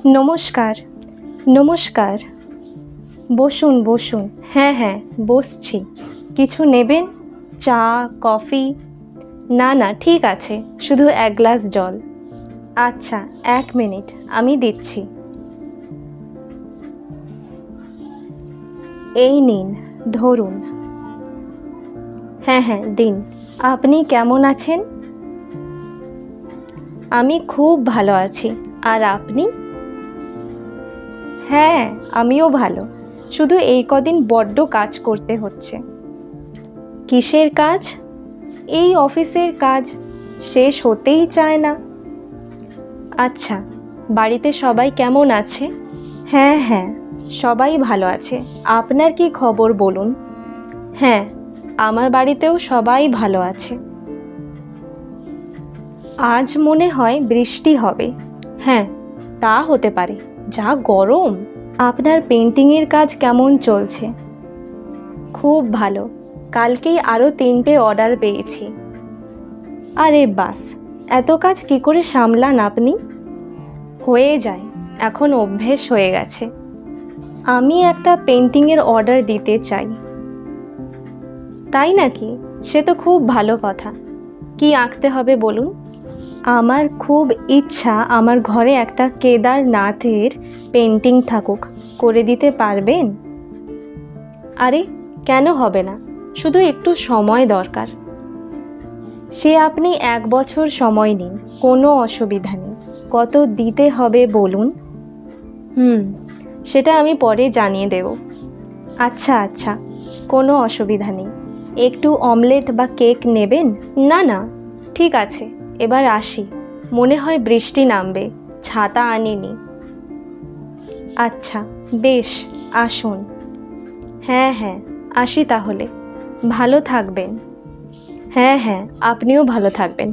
নমস্কার। নমস্কার। বসুন বসুন। হ্যাঁ হ্যাঁ, বসছি। কিছু নেবেন? চা, কফি? না না, ঠিক আছে, শুধু এক গ্লাস জল। আচ্ছা, 1 মিনিট, আমি দিচ্ছি। এই নিন, ধরুন। হ্যাঁ হ্যাঁ, দিন। আপনি কেমন আছেন? আমি খুব ভালো আছি। আর আপনি? হ্যাঁ, আমিও ভালো। শুধু এই কদিন বড্ড কাজ করতে হচ্ছে। কিসের কাজ? এই অফিসের কাজ, শেষ হতেই চায় না। আচ্ছা, বাড়িতে সবাই কেমন আছে? হ্যাঁ হ্যাঁ, সবাই ভালো আছে। আপনার কি খবর বলুন? হ্যাঁ, আমার বাড়িতেও সবাই ভালো আছে। আজ মনে হয় বৃষ্টি হবে। হ্যাঁ, তা হতে পারে, যা গরম। আপনার পেন্টিংয়ের কাজ কেমন চলছে? খুব ভালো, কালকেই আরও 3টে অর্ডার পেয়েছি। আরে বাস, এত কাজ কি করে সামলান আপনি? হয়ে যায়, এখন অভ্যেস হয়ে গেছে। আমি একটা পেন্টিংয়ের অর্ডার দিতে চাই। তাই নাকি? সে তো খুব ভালো কথা। কি আঁকতে হবে বলুন? আমার খুব ইচ্ছা আমার ঘরে একটা কেদারনাথের পেন্টিং থাকুক, করে দিতে পারবেন? আরে, কেন হবে না, শুধু একটু সময় দরকার। সে আপনি 1 বছর সময় নিন, কোনো অসুবিধা নেই। কত দিতে হবে বলুন? সেটা আমি পরে জানিয়ে দেব। আচ্ছা আচ্ছা, কোনো অসুবিধা নেই। একটু অমলেট বা কেক নেবেন? না না, ঠিক আছে, এবার আসি। মনে হয় বৃষ্টি নামবে, ছাতা আনিনি। আচ্ছা, বেশ, আসুন। হ্যাঁ হ্যাঁ, আসি তাহলে। ভালো থাকবেন। হ্যাঁ হ্যাঁ, আপনিও ভালো থাকবেন।